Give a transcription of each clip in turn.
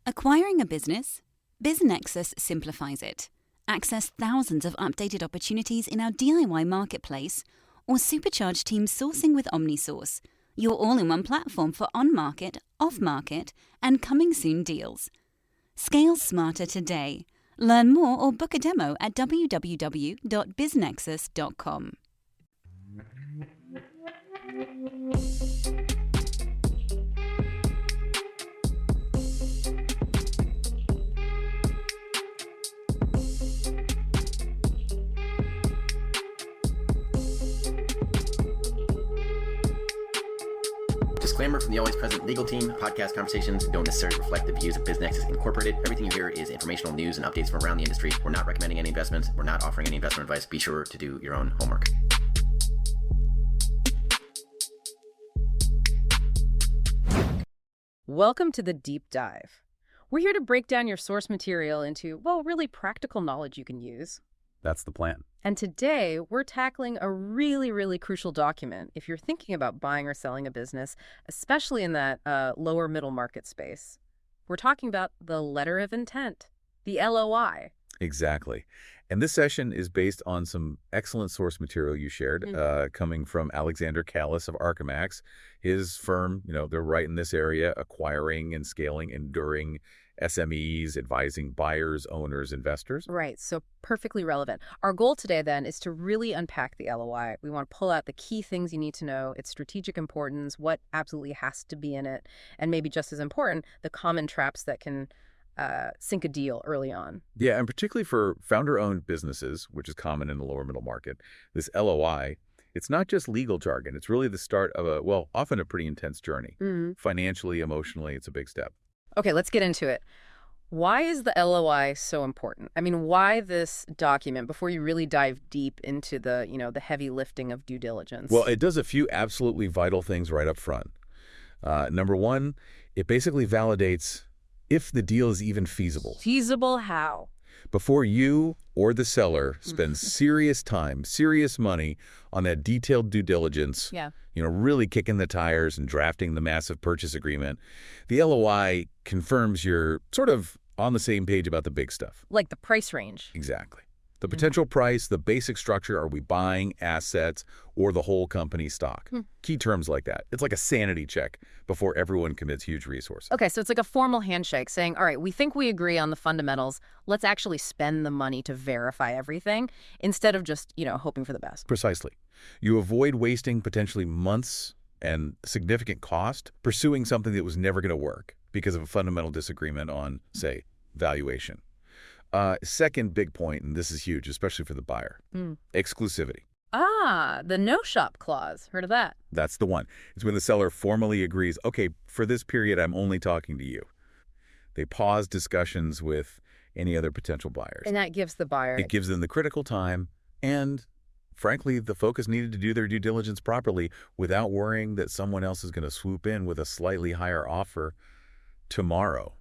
Acquiring a business? BizNexus simplifies it. Access thousands of updated opportunities in our DIY marketplace or supercharge team sourcing with OmniSource, your all-in-one platform for on-market, off-market, and coming-soon deals. Scale smarter today. Learn more or book a demo at www.biznexus.com. Disclaimer from the Always Present legal team. Podcast conversations don't necessarily reflect the views of BizNexus Incorporated. Everything you hear is informational news and updates from around the industry. We're not recommending any investments. We're not offering any investment advice. Be sure to do your own homework. Welcome to the Deep Dive. We're here to break down your source material into, well, really practical knowledge you can use. That's the plan. And today, we're tackling a really, really crucial document if you're thinking about buying or selling a business, especially in that lower middle market space. We're talking about the letter of intent, the LOI. Exactly. And this session is based on some excellent source material you shared, coming from Alexander Callis of Archimax. His firm, they're right in this area, acquiring and scaling enduring SMEs, advising buyers, owners, investors. Right. So perfectly relevant. Our goal today, then, is to really unpack the LOI. We want to pull out the key things you need to know, its strategic importance, what absolutely has to be in it, and maybe just as important, the common traps that can sink a deal early on. Yeah, and particularly for founder-owned businesses, which is common in the lower middle market, this LOI, it's not just legal jargon. It's really the start of often a pretty intense journey. Financially, emotionally, it's a big step. Okay, let's get into it. Why is the LOI so important? I mean, why this document before you really dive deep into the, the heavy lifting of due diligence? Well, it does a few absolutely vital things right up front. Number one, it basically validates if the deal is even feasible. Feasible how? Before you or the seller spends serious time, serious money on that detailed due diligence, really kicking the tires and drafting the massive purchase agreement, the LOI confirms you're sort of on the same page about the big stuff. Like the price range. Exactly. The potential price, the basic structure, are we buying assets or the whole company stock? Key terms like that. It's like a sanity check before everyone commits huge resources. Okay, so it's like a formal handshake saying, all right, we think we agree on the fundamentals. Let's actually spend the money to verify everything instead of just, hoping for the best. Precisely. You avoid wasting potentially months and significant cost pursuing something that was never going to work because of a fundamental disagreement on, say, valuation. Second big point, and this is huge, especially for the buyer, exclusivity. Ah, the no-shop clause. Heard of that? That's the one. It's when the seller formally agrees, okay, for this period, I'm only talking to you. They pause discussions with any other potential buyers. And that gives the buyer... It gives them the critical time and, frankly, the focus needed to do their due diligence properly without worrying that someone else is going to swoop in with a slightly higher offer tomorrow,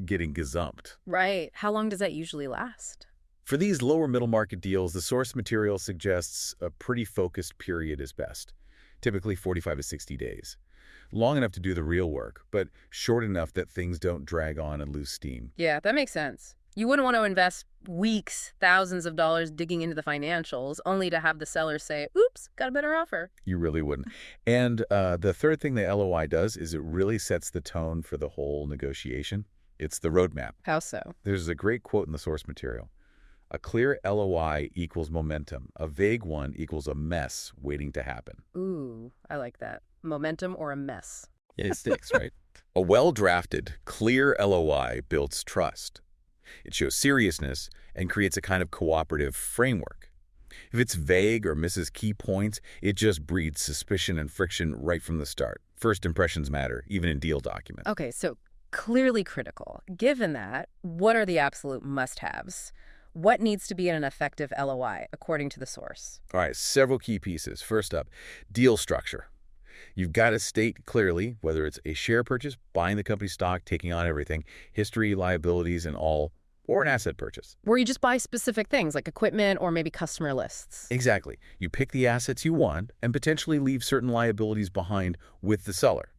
getting gazumped. Right. How long does that usually last? For these lower middle market deals, the source material suggests a pretty focused period is best, typically 45 to 60 days. Long enough to do the real work, but short enough that things don't drag on and lose steam. Yeah, that makes sense. You wouldn't want to invest weeks, thousands of dollars digging into the financials, only to have the seller say, oops, got a better offer. You really wouldn't. And the third thing the LOI does is it really sets the tone for the whole negotiation. It's the roadmap. How so? There's a great quote in the source material. A clear LOI equals momentum. A vague one equals a mess waiting to happen. Ooh, I like that. Momentum or a mess. Yeah, it sticks, right? A well-drafted, clear LOI builds trust. It shows seriousness and creates a kind of cooperative framework. If it's vague or misses key points, it just breeds suspicion and friction right from the start. First impressions matter, even in deal documents. Okay, so clearly critical. Given that, what are the absolute must-haves? What needs to be in an effective LOI, according to the source? All right, several key pieces. First up, deal structure. You've got to state clearly whether it's a share purchase, buying the company stock, taking on everything, history, liabilities, and all, or an asset purchase. Where you just buy specific things like equipment or maybe customer lists. Exactly. You pick the assets you want and potentially leave certain liabilities behind with the seller.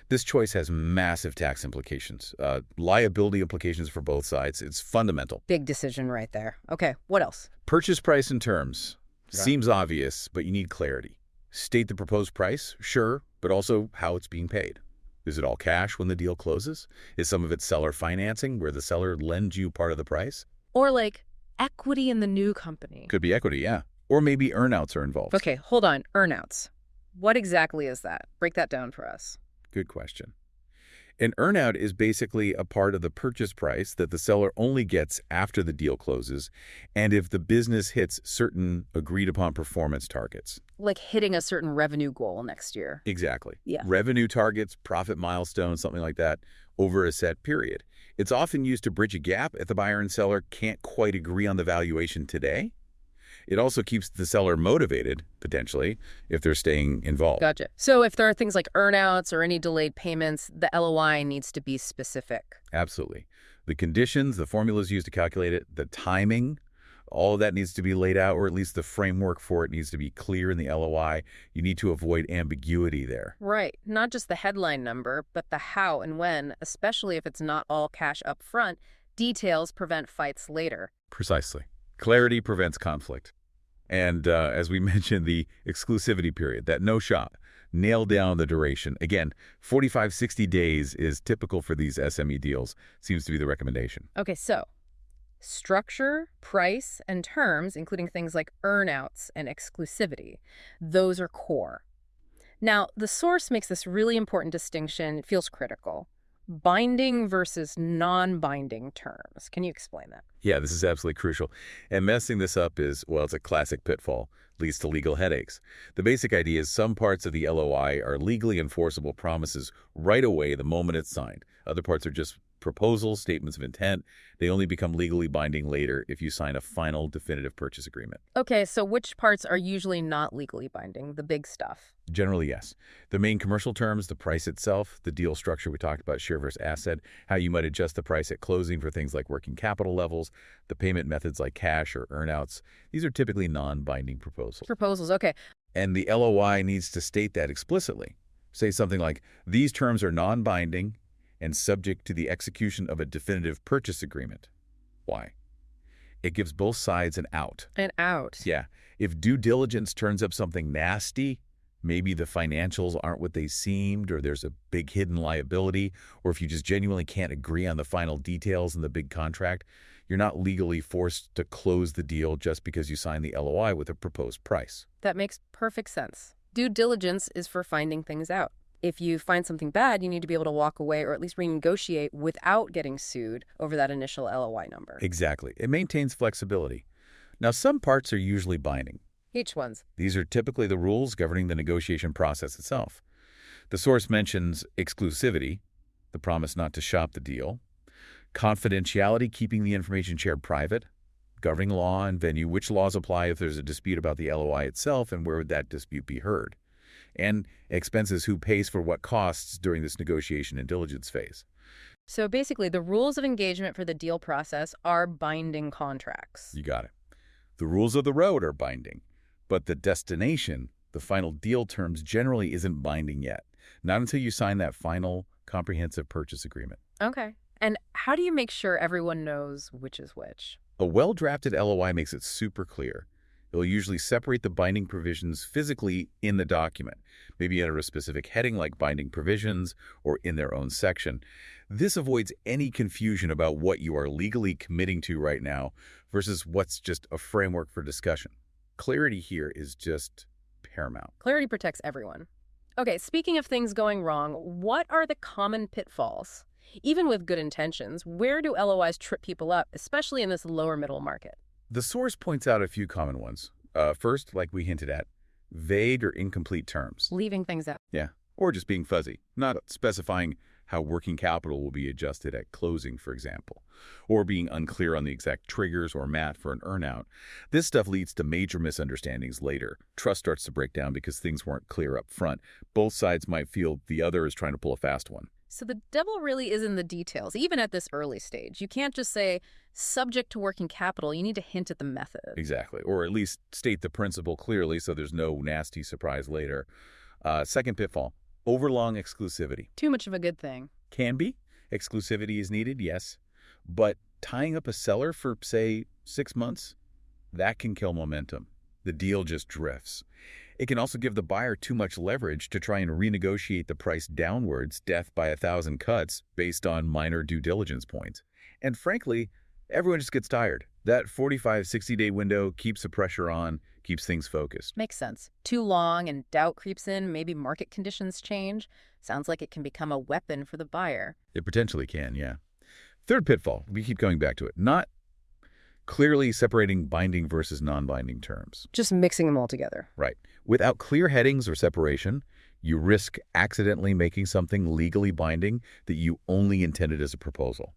This choice has massive tax implications, liability implications for both sides. It's fundamental. Big decision right there. Okay, what else? Purchase price and terms. Okay. Seems obvious, but you need clarity. State the proposed price, sure, but also how it's being paid. Is it all cash when the deal closes? Is some of it seller financing, where the seller lends you part of the price? Or like equity in the new company. Could be equity, yeah. Or maybe earnouts are involved. Okay, hold on. Earnouts. What exactly is that? Break that down for us. Good question. An earnout is basically a part of the purchase price that the seller only gets after the deal closes and if the business hits certain agreed-upon performance targets. Like hitting a certain revenue goal next year. Exactly. Yeah. Revenue targets, profit milestones, something like that, over a set period. It's often used to bridge a gap if the buyer and seller can't quite agree on the valuation today. It also keeps the seller motivated, potentially, if they're staying involved. Gotcha. So if there are things like earnouts or any delayed payments, the LOI needs to be specific. Absolutely. The conditions, the formulas used to calculate it, the timing, all of that needs to be laid out, or at least the framework for it needs to be clear in the LOI. You need to avoid ambiguity there. Right. Not just the headline number, but the how and when, especially if it's not all cash up front. Details prevent fights later. Precisely. Clarity prevents conflict. And as we mentioned, the exclusivity period, that no shop, nail down the duration. Again, 45, 60 days is typical for these SME deals, seems to be the recommendation. Okay, so structure, price, and terms, including things like earnouts and exclusivity, those are core. Now, the source makes this really important distinction. It feels critical. Binding versus non-binding terms. Can you explain that? Yeah, this is absolutely crucial. And messing this up is, well, it's a classic pitfall, leads to legal headaches. The basic idea is some parts of the LOI are legally enforceable promises right away the moment it's signed. Other parts are just proposals, statements of intent. They only become legally binding later if you sign a final definitive purchase agreement. Okay, so which parts are usually not legally binding? The big stuff. Generally, yes. The main commercial terms, the price itself, the deal structure we talked about, share versus asset, how you might adjust the price at closing for things like working capital levels, the payment methods like cash or earnouts. These are typically non-binding proposals. Proposals, okay. And the LOI needs to state that explicitly. Say something like, these terms are non-binding and subject to the execution of a definitive purchase agreement. Why? It gives both sides an out. An out. Yeah. If due diligence turns up something nasty, maybe the financials aren't what they seemed, or there's a big hidden liability, or if you just genuinely can't agree on the final details in the big contract, you're not legally forced to close the deal just because you signed the LOI with a proposed price. That makes perfect sense. Due diligence is for finding things out. If you find something bad, you need to be able to walk away or at least renegotiate without getting sued over that initial LOI number. Exactly. It maintains flexibility. Now, some parts are usually binding. Which ones? These are typically the rules governing the negotiation process itself. The source mentions exclusivity, the promise not to shop the deal, confidentiality, keeping the information shared private, governing law and venue, which laws apply if there's a dispute about the LOI itself and where would that dispute be heard, and expenses, who pays for what costs during this negotiation and diligence phase. So basically, the rules of engagement for the deal process are binding contracts. You got it. The rules of the road are binding, but the destination, the final deal terms, generally isn't binding yet. Not until you sign that final comprehensive purchase agreement. Okay. And how do you make sure everyone knows which is which? A well-drafted LOI makes it super clear. It will usually separate the binding provisions physically in the document, maybe under a specific heading like binding provisions or in their own section. This avoids any confusion about what you are legally committing to right now versus what's just a framework for discussion. Clarity here is just paramount. Clarity protects everyone. Okay, speaking of things going wrong, what are the common pitfalls? Even with good intentions, where do LOIs trip people up, especially in this lower middle market? The source points out a few common ones. First, like we hinted at, vague or incomplete terms. Leaving things out. Yeah, or just being fuzzy, not specifying how working capital will be adjusted at closing, for example, or being unclear on the exact triggers or math for an earnout. This stuff leads to major misunderstandings later. Trust starts to break down because things weren't clear up front. Both sides might feel the other is trying to pull a fast one. So the devil really is in the details, even at this early stage. You can't just say, subject to working capital. You need to hint at the method. Exactly, or at least state the principle clearly so there's no nasty surprise later. Second pitfall, Overlong exclusivity. Too much of a good thing. Can be. Exclusivity is needed, yes. But tying up a seller for, say, 6 months, that can kill momentum. The deal just drifts. It can also give the buyer too much leverage to try and renegotiate the price downwards, death by 1,000 cuts, based on minor due diligence points. And frankly, everyone just gets tired. That 45, 60-day window keeps the pressure on, keeps things focused. Makes sense. Too long and doubt creeps in, maybe market conditions change. Sounds like it can become a weapon for the buyer. It potentially can, yeah. Third pitfall, we keep going back to it, not clearly separating binding versus non-binding terms. Just mixing them all together. Right. Without clear headings or separation, you risk accidentally making something legally binding that you only intended as a proposal.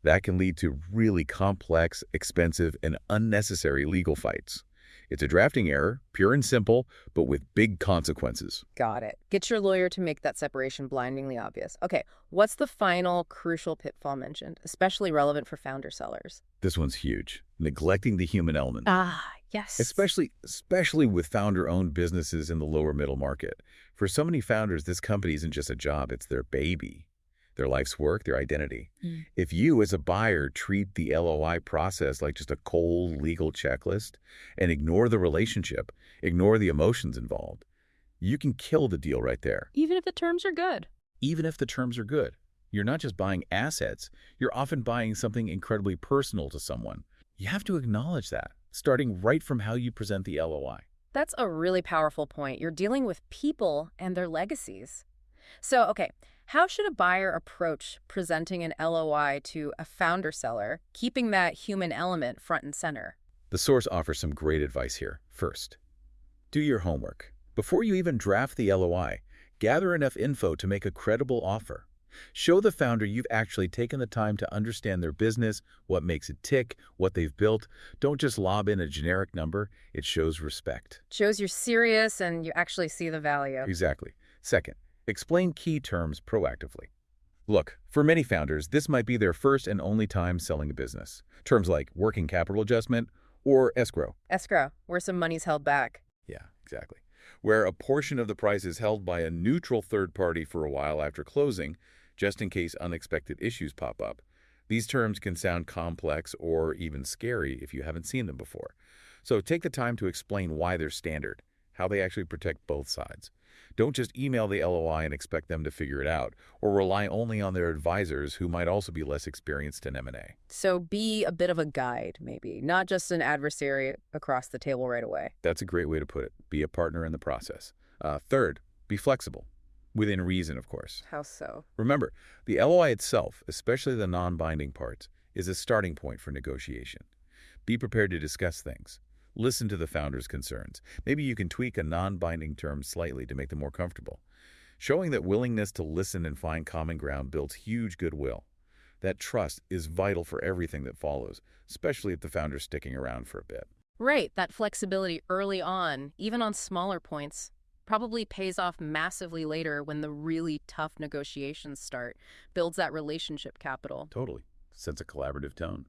That can lead to really complex, expensive, and unnecessary legal fights. It's a drafting error, pure and simple, but with big consequences. Got it. Get your lawyer to make that separation blindingly obvious. Okay, what's the final crucial pitfall mentioned, especially relevant for founder sellers? This one's huge. Neglecting the human element. Yes. Especially with founder-owned businesses in the lower middle market. For so many founders, this company isn't just a job, it's their baby. Their life's work, their identity. If you, as a buyer, treat the LOI process like just a cold legal checklist and ignore the relationship, ignore the emotions involved, you can kill the deal right there. Even if the terms are good. Even if the terms are good. You're not just buying assets, you're often buying something incredibly personal to someone. You have to acknowledge that, starting right from how you present the LOI. That's a really powerful point. You're dealing with people and their legacies. So, okay, how should a buyer approach presenting an LOI to a founder seller, keeping that human element front and center? The source offers some great advice here. First, do your homework. Before you even draft the LOI, gather enough info to make a credible offer. Show the founder you've actually taken the time to understand their business, what makes it tick, what they've built. Don't just lob in a generic number. It shows respect. Shows you're serious and you actually see the value. Exactly. Second, explain key terms proactively. Look, for many founders, this might be their first and only time selling a business. Terms like working capital adjustment or escrow. Escrow, where some money's held back. Yeah, exactly. Where a portion of the price is held by a neutral third party for a while after closing, just in case unexpected issues pop up. These terms can sound complex or even scary if you haven't seen them before. So take the time to explain why they're standard, how they actually protect both sides. Don't just email the LOI and expect them to figure it out, or rely only on their advisors who might also be less experienced in M&A. So be a bit of a guide, maybe, not just an adversary across the table right away. That's a great way to put it. Be a partner in the process. Third, be flexible. Within reason, of course. How so? Remember, the LOI itself, especially the non-binding parts, is a starting point for negotiation. Be prepared to discuss things. Listen to the founder's concerns. Maybe you can tweak a non-binding term slightly to make them more comfortable. Showing that willingness to listen and find common ground builds huge goodwill. That trust is vital for everything that follows, especially if the founder's sticking around for a bit. Right, that flexibility early on, even on smaller points, probably pays off massively later when the really tough negotiations start, builds that relationship capital. Totally. Sets a collaborative tone.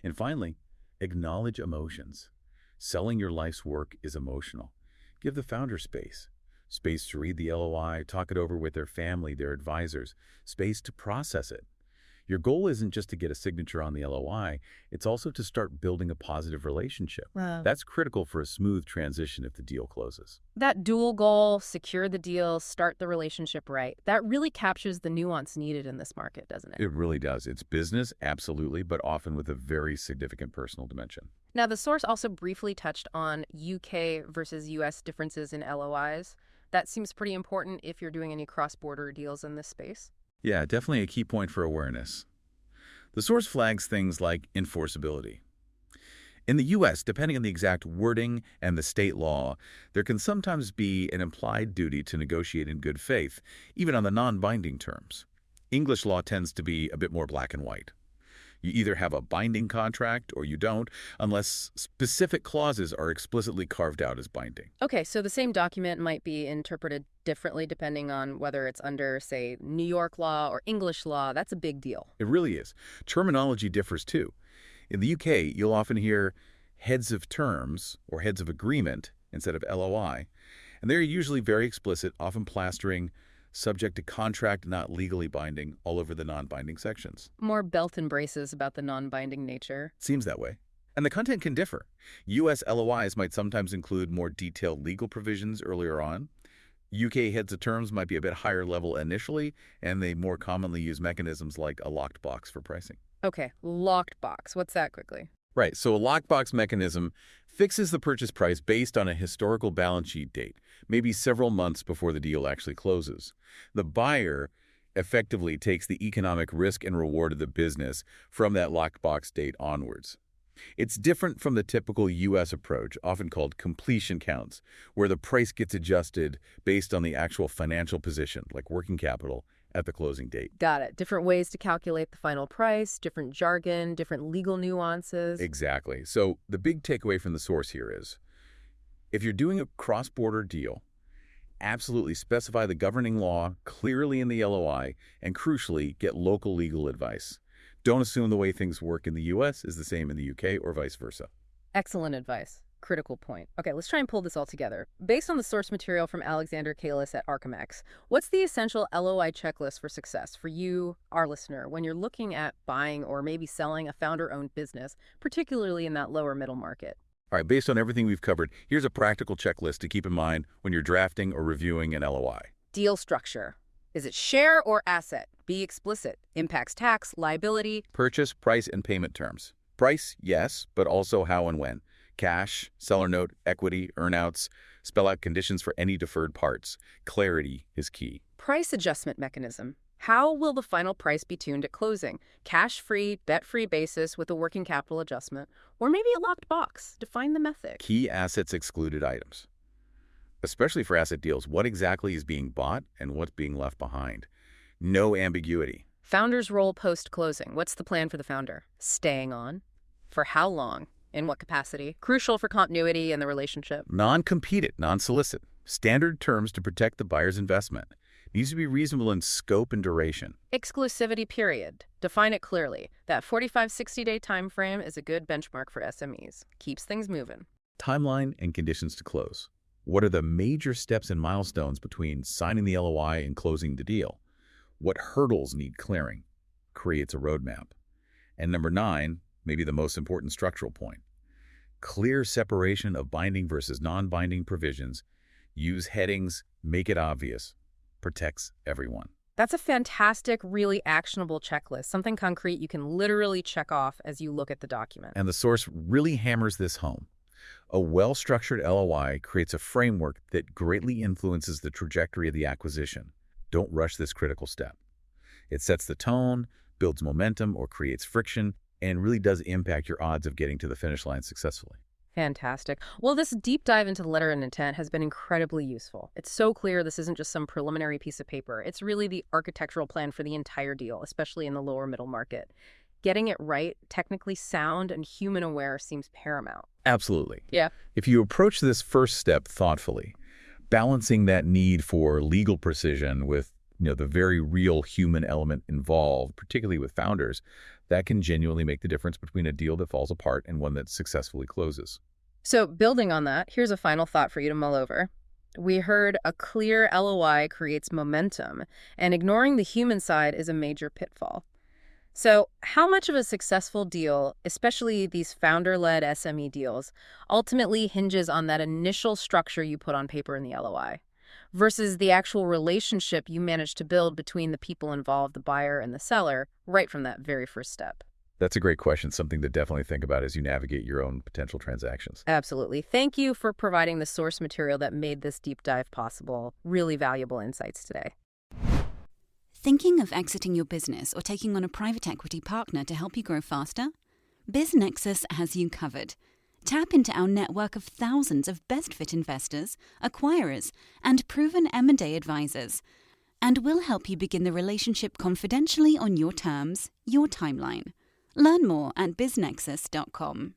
And finally, acknowledge emotions. Selling your life's work is emotional. Give the founder space. Space to read the LOI, talk it over with their family, their advisors. Space to process it. Your goal isn't just to get a signature on the LOI, it's also to start building a positive relationship. Wow. That's critical for a smooth transition if the deal closes. That dual goal, secure the deal, start the relationship right, that really captures the nuance needed in this market, doesn't it? It really does. It's business, absolutely, but often with a very significant personal dimension. Now, the source also briefly touched on UK versus US differences in LOIs. That seems pretty important if you're doing any cross-border deals in this space. Yeah, definitely a key point for awareness. The source flags things like enforceability. In the U.S., depending on the exact wording and the state law, there can sometimes be an implied duty to negotiate in good faith, even on the non-binding terms. English law tends to be a bit more black and white. You either have a binding contract or you don't, unless specific clauses are explicitly carved out as binding. Okay, so the same document might be interpreted differently depending on whether it's under, say, New York law or English law. That's a big deal. It really is. Terminology differs too. In the UK, you'll often hear heads of terms or heads of agreement instead of LOI, and they're usually very explicit, often plastering subject to contract, not legally binding, all over the non-binding sections. More belt and braces about the non-binding nature. Seems that way. And the content can differ. U.S. LOIs might sometimes include more detailed legal provisions earlier on. UK heads of terms might be a bit higher level initially, and they more commonly use mechanisms like a locked box for pricing. Okay, locked box. What's that quickly? Right, so a lockbox mechanism fixes the purchase price based on a historical balance sheet date, maybe several months before the deal actually closes. The buyer effectively takes the economic risk and reward of the business from that lockbox date onwards. It's different from the typical U.S. approach, often called completion counts, where the price gets adjusted based on the actual financial position, like working capital, at the closing date. Got it. Different ways to calculate the final price, different jargon, different legal nuances. Exactly. So the big takeaway from the source here is, if you're doing a cross-border deal, absolutely specify the governing law clearly in the LOI, and crucially, get local legal advice. Don't assume the way things work in the U.S. is the same in the UK or vice versa. Excellent advice. Critical point. Okay, let's try and pull this all together. Based on the source material from Alexander Kalis at Archimex, what's the essential LOI checklist for success for you, our listener, when you're looking at buying or maybe selling a founder-owned business, particularly in that lower middle market? All right, based on everything we've covered, here's a practical checklist to keep in mind when you're drafting or reviewing an LOI. Deal structure. Is it share or asset? Be explicit. Impacts tax, liability. Purchase, price, and payment terms. Price, yes, but also how and when. Cash, seller note, equity, earnouts. Spell out conditions for any deferred parts. Clarity is key. Price adjustment mechanism. How will the final price be tuned at closing? Cash-free, bet-free basis with a working capital adjustment, or maybe a locked box. Define the method. Key assets excluded items. Especially for asset deals, what exactly is being bought and what's being left behind? No ambiguity. Founder's role post-closing. What's the plan for the founder? Staying on? For how long? In what capacity? Crucial for continuity and the relationship. Non-competed, non-solicit. Standard terms to protect the buyer's investment. Needs to be reasonable in scope and duration. Exclusivity period. Define it clearly. That 45-60-day time frame is a good benchmark for SMEs. Keeps things moving. Timeline and conditions to close. What are the major steps and milestones between signing the LOI and closing the deal? What hurdles need clearing? Creates a roadmap. And number 9, maybe the most important structural point. Clear separation of binding versus non-binding provisions. Use headings, make it obvious. Protects everyone. That's a fantastic, really actionable checklist, something concrete you can literally check off as you look at the document. And the source really hammers this home. A well-structured LOI creates a framework that greatly influences the trajectory of the acquisition. Don't rush this critical step. It sets the tone, builds momentum, or creates friction, and really does impact your odds of getting to the finish line successfully. Fantastic. Well, this deep dive into the letter and intent has been incredibly useful. It's so clear this isn't just some preliminary piece of paper. It's really the architectural plan for the entire deal, especially in the lower middle market. Getting it right, technically sound, and human aware seems paramount. Absolutely. Yeah. If you approach this first step thoughtfully, balancing that need for legal precision with the very real human element involved, particularly with founders, that can genuinely make the difference between a deal that falls apart and one that successfully closes. So building on that, here's a final thought for you to mull over. We heard a clear LOI creates momentum, and ignoring the human side is a major pitfall. So how much of a successful deal, especially these founder-led SME deals, ultimately hinges on that initial structure you put on paper in the LOI versus the actual relationship you manage to build between the people involved, the buyer and the seller, right from that very first step? That's a great question, something to definitely think about as you navigate your own potential transactions. Absolutely. Thank you for providing the source material that made this deep dive possible. Really valuable insights today. Thinking of exiting your business or taking on a private equity partner to help you grow faster? BizNexus has you covered. Tap into our network of thousands of best-fit investors, acquirers, and proven M&A advisors, and we'll help you begin the relationship confidentially on your terms, your timeline. Learn more at biznexus.com.